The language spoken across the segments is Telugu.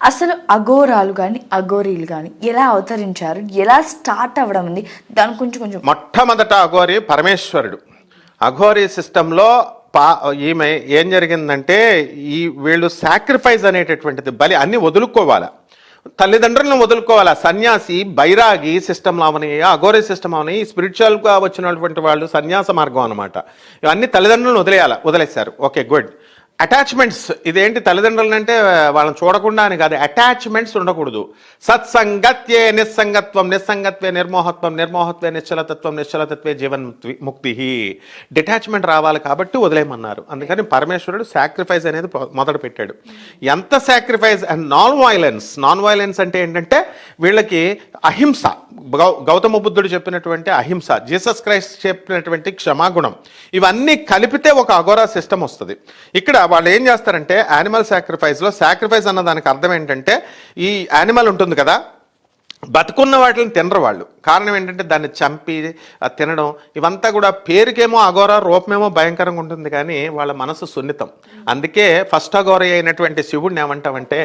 అసలు అఘోరాలు కానీ అఘోరీలు కానీ ఎలా అవతరించారు, ఎలా స్టార్ట్ అవ్వడం ఉంది, దాని కొంచెం కొంచెం. మొట్టమొదట అఘోరి పరమేశ్వరుడు. అఘోరీ సిస్టంలో ఈమె ఏం జరిగిందంటే, వీళ్ళు సాక్రిఫైస్ అనేటటువంటిది, బలి అన్ని వదులుకోవాలి, తల్లిదండ్రులను వదులుకోవాలి. సన్యాసి బైరాగి సిస్టమ్ అవని, అఘోరీ సిస్టమ్ అవని, స్పిరిచువల్గా వచ్చినటువంటి వాళ్ళు సన్యాస మార్గం అనమాట. ఇవన్నీ తల్లిదండ్రులను వదిలేశారు. Okay, good. అటాచ్మెంట్స్, ఇదేంటి తల్లిదండ్రులను అంటే వాళ్ళని చూడకుండా అని కాదు, అటాచ్మెంట్స్ ఉండకూడదు. సత్సంగత్యే నిస్సంగత్వం, నిస్సంగత్వే నిర్మోహత్వం, నిర్మోహత్వే నిశ్చలతత్వం, నిశ్చలతత్వే జీవన్ ముక్తి. డిటాచ్మెంట్ రావాలి కాబట్టి వదిలేయమన్నారు. అందుకని పరమేశ్వరుడు సాక్రిఫైస్ అనేది మొదలు పెట్టాడు. ఎంత sacrifice and non violence. Non violence అంటే ఏంటంటే వీళ్ళకి అహింస, గౌతమ బుద్ధుడు చెప్పినటువంటి అహింస, జీసస్ క్రైస్ట్ చెప్పినటువంటి క్షమాగుణం, ఇవన్నీ కలిపితే ఒక అఘోరా సిస్టమ్ వస్తుంది. ఇక్కడ వాళ్ళు ఏం చేస్తారంటే, యానిమల్ సాక్రిఫైస్లో, సాక్రిఫైస్ అన్న దానికి అర్థం ఏంటంటే, ఈ యానిమల్ ఉంటుంది కదా, బతుకున్న వాటిని తినరు వాళ్ళు. కారణం ఏంటంటే దాన్ని చంపి తినడం, ఇవంతా కూడా పేరుకేమో అఘోర, రూపమేమో భయంకరంగా ఉంటుంది, కానీ వాళ్ళ మనసు సున్నితం. అందుకే ఫస్ట్ అఘోర అయినటువంటి శివుడిని ఏమంటామంటే,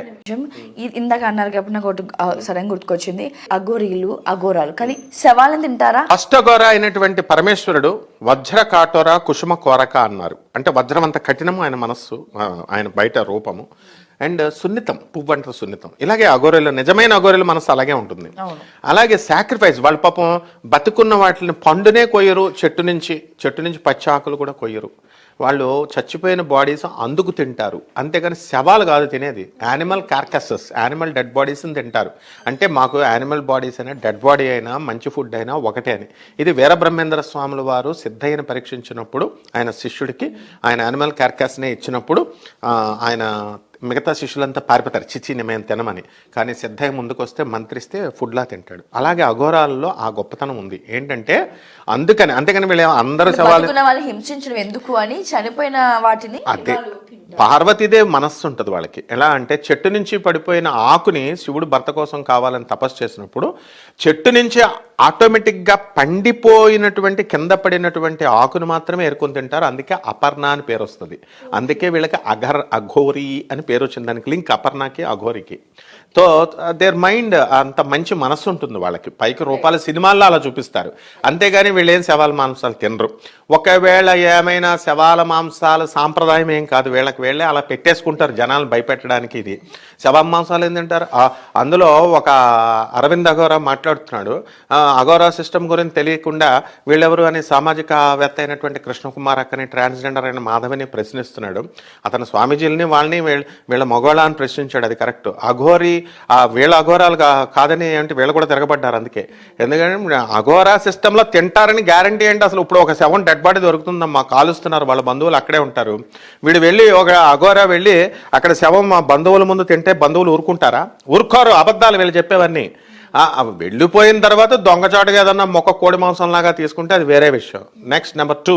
ఇందాక అన్నారు కాబట్టి నాకు ఒకటి సడన్ గుర్తుకొచ్చింది, అఘోరీలు అఘోరాలు కానీ శవాలను తింటారా? ఫస్ట్ అఘోర అయినటువంటి పరమేశ్వరుడు వజ్ర కాటోర కుసుమ కోరక అన్నారు. అంటే వజ్రం అంత కఠినము ఆయన మనస్సు, ఆయన బయట రూపము, అండ్ సున్నితం, పువ్వు అంటే సున్నితం. ఇలాగే అఘోరీలు, నిజమైన అఘోరీల మనసు అలాగే ఉంటుంది. అలాగే సాక్రిఫైస్, వాళ్ళ పాపం బతుకున్న వాటిని పండునే కొయ్యరు, చెట్టు నుంచి పచ్చి ఆకులు కూడా కొయ్యరు. వాళ్ళు చచ్చిపోయిన బాడీస్ అందుకు తింటారు, అంతేగాని శవాలు కాదు తినేది. యానిమల్ కార్కసెస్, యానిమల్ డెడ్ బాడీస్ని తింటారు. అంటే మాకు యానిమల్ బాడీస్ అయినా, డెడ్ బాడీ అయినా, మంచి ఫుడ్ అయినా ఒకటే అని. ఇది వీరబ్రహ్మేంద్ర స్వాముల వారు సిద్ధయ్యను పరీక్షించినప్పుడు, ఆయన శిష్యుడికి ఆయన యానిమల్ కార్కస్నే ఇచ్చినప్పుడు ఆయన మిగతా శిష్యులంతా పారిపోతారు, చిచ్చి మేము తినమని. కానీ సిద్ధయ్య ముందుకు వస్తే మంత్రిస్తే ఫుడ్లా తింటాడు. అలాగే అఘోరాలలో ఆ గొప్పతనం ఉంది. ఏంటంటే అంతేకాని వీళ్ళు అందరూ శవాలు హింసించడం ఎందుకు అని, చనిపోయిన వాటిని అదే పార్వతీదేవి మనస్సు ఉంటుంది వాళ్ళకి. ఎలా అంటే, చెట్టు నుంచి పడిపోయిన ఆకుని శివుడు భర్త కోసం కావాలని తపస్సు చేసినప్పుడు, చెట్టు నుంచి ఆటోమేటిక్గా పండిపోయినటువంటి కింద పడినటువంటి ఆకును మాత్రమే ఏరుకొని తింటారు. అందుకే అపర్ణ అని పేరు వస్తుంది. అందుకే వీళ్ళకి అఘోరీ అని పేరు వచ్చింది. దానికి లింక్ అపర్ణకి అఘోరికి. సో దేర్ మైండ్ అంత మంచి మనస్సు ఉంటుంది వాళ్ళకి. పైకి రూపాల సినిమాల్లో అలా చూపిస్తారు, అంతేగాని వీళ్ళేం శవాల మాంసాలు తినరు. ఒకవేళ ఏమైనా శవాల మాంసాల సాంప్రదాయం ఏం కాదు, వీళ్ళే అలా పెట్టేసుకుంటారు జనాలు భయపెట్టడానికి. ఇది శవాల మాంసాలు ఏం తింటారు. అందులో ఒక అరవింద్ అఘోరా మాట్లాడుతున్నాడు, అఘోరా సిస్టమ్ గురించి తెలియకుండా వీళ్ళెవరు అని సామాజికవేత్త అయినటువంటి కృష్ణకుమార్ అక్కని, ట్రాన్స్జెండర్ అయిన మాధవిని ప్రశ్నిస్తున్నాడు. అతను స్వామీజీలని వాళ్ళని వీళ్ళ మగవాళ్ళ అని ప్రశ్నించాడు. అది కరెక్ట్. అఘోరి వీళ్ళ అఘోరాలు కాదని అంటే వీళ్ళు కూడా తిరగబడ్డారు. అందుకే ఎందుకంటే అఘోరా సిస్టంలో తింటారని గ్యారంటీ ఏంటి? అసలు ఇప్పుడు ఒక శవం డెడ్ బాడీ దొరుకుతుందమ్మా, కాలుస్తున్నారు, వాళ్ళ బంధువులు అక్కడే ఉంటారు. వీడు వెళ్ళి ఒక అఘోరా వెళ్ళి అక్కడ శవం మా బంధువుల ముందు తింటే బంధువులు ఊరుకుంటారా? ఊరుకోరు. అబద్ధాలు వీళ్ళు చెప్పేవన్నీ. వెళ్ళిపోయిన తర్వాత దొంగచాటుగా ఏదన్నా మొక్క కోడి మాంసంలాగా తీసుకుంటే అది వేరే విషయం. నెక్స్ట్ నెంబర్ 2,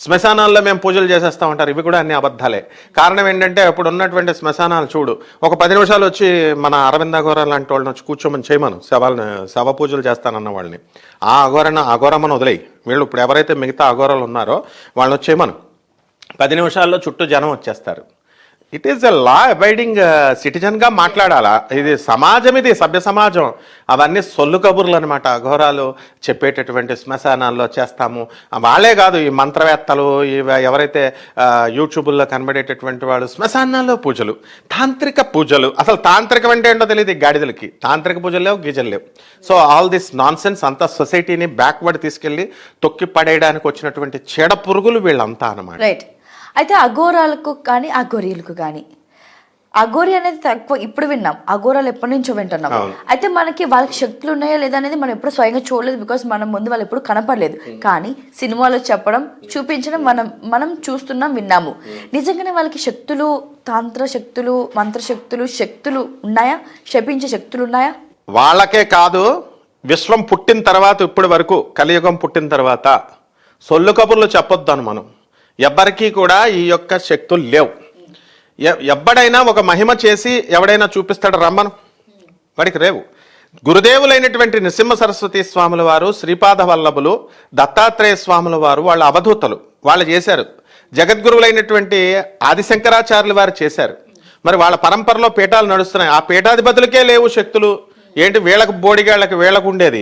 శ్మశానాల్లో మేము పూజలు చేసేస్తూ ఉంటారు. ఇవి కూడా అన్ని అబద్ధాలే. కారణం ఏంటంటే, ఇప్పుడు ఉన్నటువంటి శ్మశానాలు చూడు, ఒక 10 నిమిషాలు వచ్చి మన అరవింద అఘోర లాంటి వాళ్ళని వచ్చి కూర్చోమని చేయమను, శవ పూజలు చేస్తానన్న వాళ్ళని. ఆ అఘోరమ్మను వదిలేయి. వీళ్ళు ఇప్పుడు ఎవరైతే మిగతా అఘోరాలు ఉన్నారో వాళ్ళని వచ్చేయమను. 10 నిమిషాల్లో చుట్టూ జనం వచ్చేస్తారు. It is a law abiding సిటిజన్గా మాట్లాడాలా. ఇది సమాజం, ఇది సభ్య సమాజం. అవన్నీ సొల్లు కబుర్లు అనమాట. అఘోరాలు చెప్పేటటువంటి శ్మశానాల్లో చేస్తాము. వాళ్ళే కాదు, ఈ మంత్రవేత్తలు, ఎవరైతే యూట్యూబుల్లో కనబడేటటువంటి వాళ్ళు శ్మశానాల్లో పూజలు, తాంత్రిక పూజలు. అసలు తాంత్రికం అంటే ఏంటో తెలియదు ఈ గాడిదలకి. తాంత్రిక పూజలు లేవు, గీజలు లేవు. So all this non sense అంతా సొసైటీని బ్యాక్వర్డ్ తీసుకెళ్ళి తొక్కి పడేయడానికి వచ్చినటువంటి చెడ పురుగులు వీళ్ళంతా అనమాట. రైట్. అయితే అఘోరాలకు కానీ అఘోరీలకు కానీ, అఘోరి అనేది తక్కువ ఇప్పుడు విన్నాం, అఘోరాలు ఎప్పటి నుంచో వింటున్నాం. అయితే మనకి వాళ్ళకి శక్తులు ఉన్నాయా లేదా అనేది మనం ఎప్పుడు స్వయంగా చూడలేదు, బికాస్ మనం ముందు వాళ్ళు ఎప్పుడు కనపడలేదు. కానీ సినిమాలో చెప్పడం, చూపించడం మనం చూస్తున్నాం, విన్నాము. నిజంగానే వాళ్ళకి శక్తులు, తాంత్ర శక్తులు, మంత్రశక్తులు ఉన్నాయా? శపించే శక్తులు ఉన్నాయా? వాళ్ళకే కాదు, విశ్వం పుట్టిన తర్వాత ఇప్పటి వరకు, కలియుగం పుట్టిన తర్వాత సొల్లు కబుర్లు చెప్పొద్దాను మనం. ఎవ్వరికీ కూడా ఈ యొక్క శక్తులు లేవు. ఎవ్వడైనా ఒక మహిమ చేసి ఎవడైనా చూపిస్తాడు రమ్మను, వాడికి రేవు. గురుదేవులైనటువంటి నృసింహ సరస్వతి స్వాముల వారు, శ్రీపాద వల్లభులు, దత్తాత్రేయ స్వాముల వారు వాళ్ళ అవధూతలు, వాళ్ళు చేశారు. జగద్గురువులైనటువంటి ఆదిశంకరాచార్యుల వారు చేశారు. మరి వాళ్ళ పరంపరలో పీఠాలు నడుస్తున్నాయి, ఆ పీఠాధిపతులకే లేవు శక్తులు, ఏంటి వీళ్ళకు బోడిగాళ్ళకి వీళ్ళకు ఉండేది.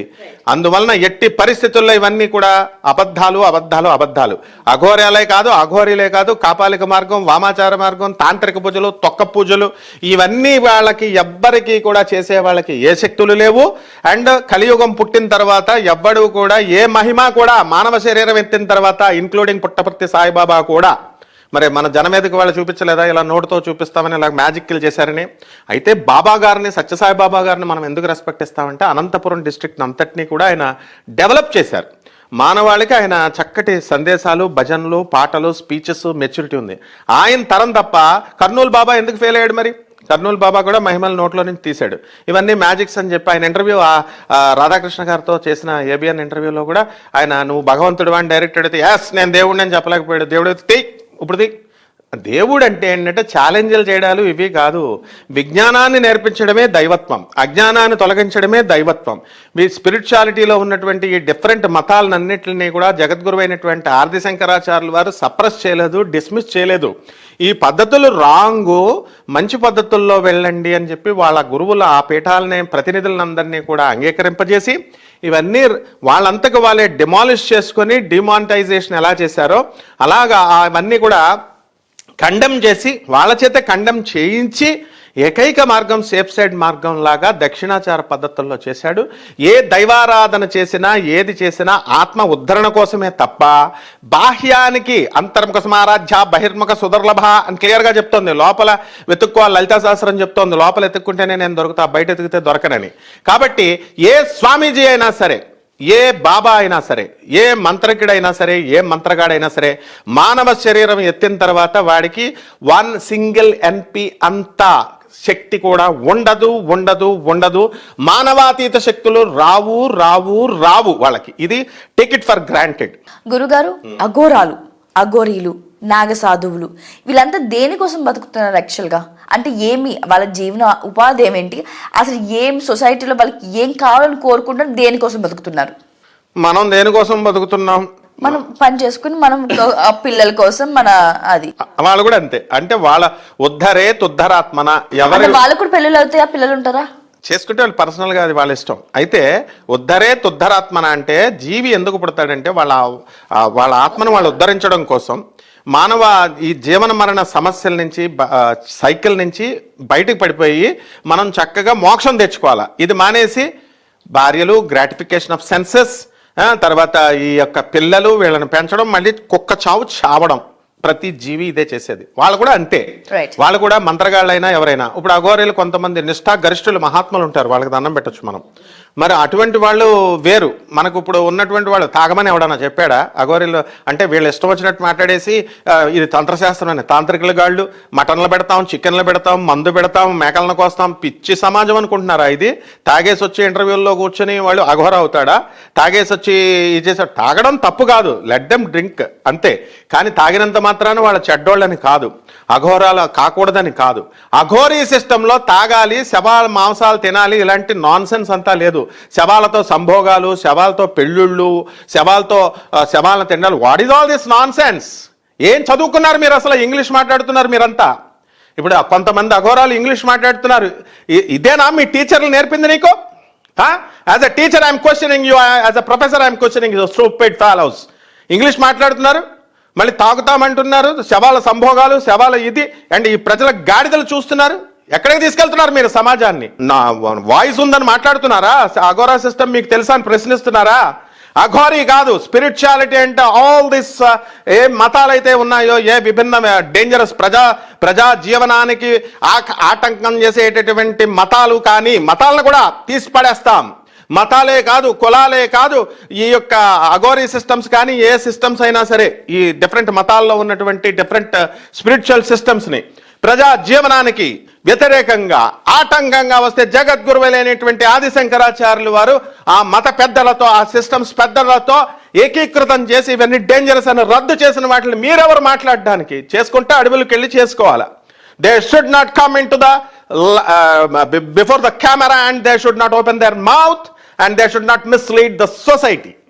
అందువలన ఎట్టి పరిస్థితుల్లో ఇవన్నీ కూడా అబద్ధాలు అబద్ధాలు అబద్ధాలు. అఘోర్యాలే కాదు, అఘోరీలే కాదు, కాపాలిక మార్గం, వామాచార మార్గం, తాంత్రిక పూజలు, తొక్క పూజలు, ఇవన్నీ వాళ్ళకి ఎవ్వరికి కూడా చేసే వాళ్ళకి ఏ శక్తులు లేవు. అండ్ కలియుగం పుట్టిన తర్వాత ఎవ్వడు కూడా ఏ మహిమ కూడా మానవ శరీరం ఎత్తిన తర్వాత ఇంక్లూడింగ్ పుట్టపర్తి సాయిబాబా కూడా మరి మన జనమేదకి వాళ్ళు చూపించలేదా, ఇలా నోటుతో చూపిస్తామని ఇలా మ్యాజిక్లు చేశారని. అయితే బాబా గారిని, సత్యసాయి బాబా గారిని మనం ఎందుకు రెస్పెక్ట్ ఇస్తామంటే అనంతపురం డిస్ట్రిక్ట్ అంతటినీ కూడా ఆయన డెవలప్ చేశారు. మానవాళికి ఆయన చక్కటి సందేశాలు, భజనలు, పాటలు, స్పీచెస్, మెచ్యూరిటీ ఉంది. ఆయన తరం తప్ప కర్నూలు బాబా ఎందుకు ఫెయిల్ అయ్యాడు? మరి కర్నూలు బాబా కూడా మహిమల నోట్లో నుంచి తీశాడు. ఇవన్నీ మ్యాజిక్స్ అని చెప్పి ఆయన ఇంటర్వ్యూ రాధాకృష్ణ గారితో చేసిన ఏబిఎన్ ఇంటర్వ్యూలో కూడా ఆయన నువ్వు భగవంతుడు అని డైరెక్ట్ అడిగితే యాస్ నేను దేవుడిని అని చెప్పలేకపోయాడు. దేవుడు అయితే ఇప్పుడు దేవుడు అంటే ఏంటంటే ఛాలెంజ్లు చేయడాలు ఇవి కాదు, విజ్ఞానాన్ని నేర్పించడమే దైవత్వం, అజ్ఞానాన్ని తొలగించడమే దైవత్వం. మీ స్పిరిచువాలిటీలో ఉన్నటువంటి ఈ డిఫరెంట్ మతాలన్నింటినీ కూడా జగద్గురు అయినటువంటి ఆది శంకరాచార్యుల వారు సప్రెస్ చేయలేదు, డిస్మిస్ చేయలేదు. ఈ పద్ధతులు రాంగు, మంచి పద్ధతుల్లో వెళ్ళండి అని చెప్పి వాళ్ళ గురువుల ఆ పీఠాలనే ప్రతినిధులందరినీ కూడా అంగీకరింపజేసి ఇవన్నీ వాళ్ళంతకు వాళ్ళే డిమాలిష్ చేసుకొని డిమానిటైజేషన్ ఎలా చేశారో అలాగా అవన్నీ కూడా కండెమ్ చేసి వాళ్ళ చేత కండెమ్ చేయించి ఏకైక మార్గం సేఫ్ సైడ్ మార్గం లాగా దక్షిణాచార పద్ధతుల్లో చేశాడు. ఏ దైవారాధన చేసినా ఏది చేసినా ఆత్మ ఉద్ధరణ కోసమే తప్ప బాహ్యానికి అంతర్ముఖ సమారాధ్య బహిర్ముఖ సుదర్లభ అని క్లియర్గా చెప్తోంది. లోపల వెతుక్కోవాలి, లలితా సహస్రం చెప్తోంది, లోపల ఎత్తుక్కుంటేనే నేను దొరుకుతా, బయట ఎతికితే దొరకనని. కాబట్టి ఏ స్వామీజీ అయినా సరే, ఏ బాబా అయినా సరే, ఏ మంత్రకుడైనా సరే, ఏ మంత్రగాడైనా సరే, మానవ శరీరం ఎత్తిన తర్వాత వాడికి 1 సింగిల్ NP అంతా శక్తి కూడా ఉండదు ఉండదు ఉండదు. మానవాతీత శక్తులు రావు రావు రావు వాళ్ళకి. ఇది టేక్ ఇట్ ఫర్ గ్రాంటెడ్. గురుగారు, అఘోరాలు, అఘోరీలు, నాగ సాధువులు వీళ్ళంతా దేనికోసం బతుకుతున్నారు యాక్చువల్గా? అంటే ఏమి వాళ్ళ జీవన ఉపాధి ఏమేంటి, అసలు ఏం సొసైటీలో వాళ్ళకి ఏం కావాలని కోరుకుంటారు, దేనికోసం బతుకుతున్నారు? మనం దేనికోసం బతుకుతున్నాం? మనం పని చేసుకుని మనం పిల్లల కోసం మన అది వాళ్ళు కూడా అంతే. అంటే వాళ్ళ ఉద్ధరే తుద్ధరాత్మన. ఎవరు వాళ్ళు కూడా పెళ్ళిళ్ళు అవుతాయి, ఆ పిల్లలు ఉంటారా? చేసుకుంటే వాళ్ళు పర్సనల్గా అది వాళ్ళ ఇష్టం. అయితే ఉద్ధరే తుద్ధరాత్మన అంటే జీవి ఎందుకు పుడతాడంటే వాళ్ళ ఆత్మను వాళ్ళు ఉద్ధరించడం కోసం, మానవ ఈ జీవన మరణ సమస్యల నుంచి, సైకిల్ నుంచి బయటకు పడిపోయి మనం చక్కగా మోక్షం తెచ్చుకోవాలా. ఇది మానేసి భార్యలు, గ్రాటిఫికేషన్ ఆఫ్ సెన్సెస్, తర్వాత ఈ యొక్క పిల్లలు వీళ్ళని పెంచడం, మళ్ళీ కుక్క చావు చావడం, ప్రతి జీవి ఇదే చేసేది. వాళ్ళు కూడా అంతే. వాళ్ళు కూడా మంత్రగాళ్ళైనా ఎవరైనా. ఇప్పుడు అఘోరీలు కొంతమంది నిష్ఠా గరిష్ఠులు మహాత్ములు ఉంటారు, వాళ్ళకి దండం పెట్టచ్చు మనం. మరి అటువంటి వాళ్ళు వేరు. మనకు ఇప్పుడు ఉన్నటువంటి వాళ్ళు తాగమని ఎవడన్నా చెప్పాడా? అఘోరీలు అంటే వీళ్ళు ఇష్టం వచ్చినట్టు మాట్లాడేసి ఇది తంత్రశాస్త్రం అని. తాంత్రికుల గాళ్ళు మటన్లు పెడతాం, చికెన్లు పెడతాం, మందు పెడతాం, మేకలను కోస్తాం. పిచ్చి సమాజం అనుకుంటున్నారా ఇది? తాగేసి వచ్చి ఇంటర్వ్యూల్లో కూర్చొని వాళ్ళు అఘోర అవుతాడా? తాగేసి వచ్చి ఇది చేసాడు. తాగడం తప్పు కాదు, లెట్ దెమ్ డ్రింక్ అంతే. కానీ తాగినంత మాత్రాన వాళ్ళ చెడ్డోళ్ళని కాదు, అఘోరాలు కాకూడదని కాదు. అఘోరీ సిస్టంలో తాగాలి, శవాల మాంసాలు తినాలి, ఇలాంటి నాన్ సెన్స్ అంతా లేదు. శవాలతో సంభోగాలు, శవాలతో పెళ్ళిళ్ళు, శవాలను తినాలి. What is all this non sense? ఏం చదువుకున్నారు మీరు? అసలు ఇంగ్లీష్ మాట్లాడుతున్నారు మీరంతా. ఇప్పుడు కొంతమంది అఘోరాలు ఇంగ్లీష్ మాట్లాడుతున్నారు. ఇదేనా మీ టీచర్లు నేర్పింది నీకు? As a teacher I'm questioning you, as a professor I'm questioning you stupid fellows. English మాట్లాడుతున్నారు, మళ్ళీ తాగుతామంటున్నారు, శవాల సంభోగాలు, శవాల ఇది. అండ్ ఈ ప్రజల గాడిదలు చూస్తున్నారు. ఎక్కడికి తీసుకెళ్తున్నారు మీరు సమాజాన్ని? నా వాయిస్ ఉందని మాట్లాడుతున్నారా? అఘోరా సిస్టమ్ మీకు తెలుసా అని ప్రశ్నిస్తున్నారా? అఘోరీ కాదు, స్పిరిచువాలిటీ అంటే ఆల్ దిస్ ఏ మతాలైతే ఉన్నాయో, ఏ విభిన్న డేంజరస్ ప్రజా జీవనానికి ఆటంకం చేసేటటువంటి మతాలు, కానీ మతాలను కూడా తీసి పడేస్తాం. మతాలే కాదు, కులాలే కాదు, ఈ యొక్క అఘోరీ సిస్టమ్స్ కానీ ఏ సిస్టమ్స్ అయినా సరే, ఈ డిఫరెంట్ మతాల్లో ఉన్నటువంటి డిఫరెంట్ స్పిరిచువల్ సిస్టమ్స్ని ప్రజా జీవనానికి వ్యతిరేకంగా ఆటంకంగా వస్తే జగద్గురువులైనటువంటి ఆది శంకరాచార్యులు వారు ఆ మత పెద్దలతో, ఆ సిస్టమ్స్ పెద్దలతో ఏకీకృతం చేసి ఇవన్నీ డేంజరస్ అని రద్దు చేసిన వాటిని మీరెవరు మాట్లాడడానికి? చేసుకుంటే అడవులకు వెళ్ళి చేసుకోవాలా. They should not come into the before the camera, and they should not open their mouth, and they should not mislead the society.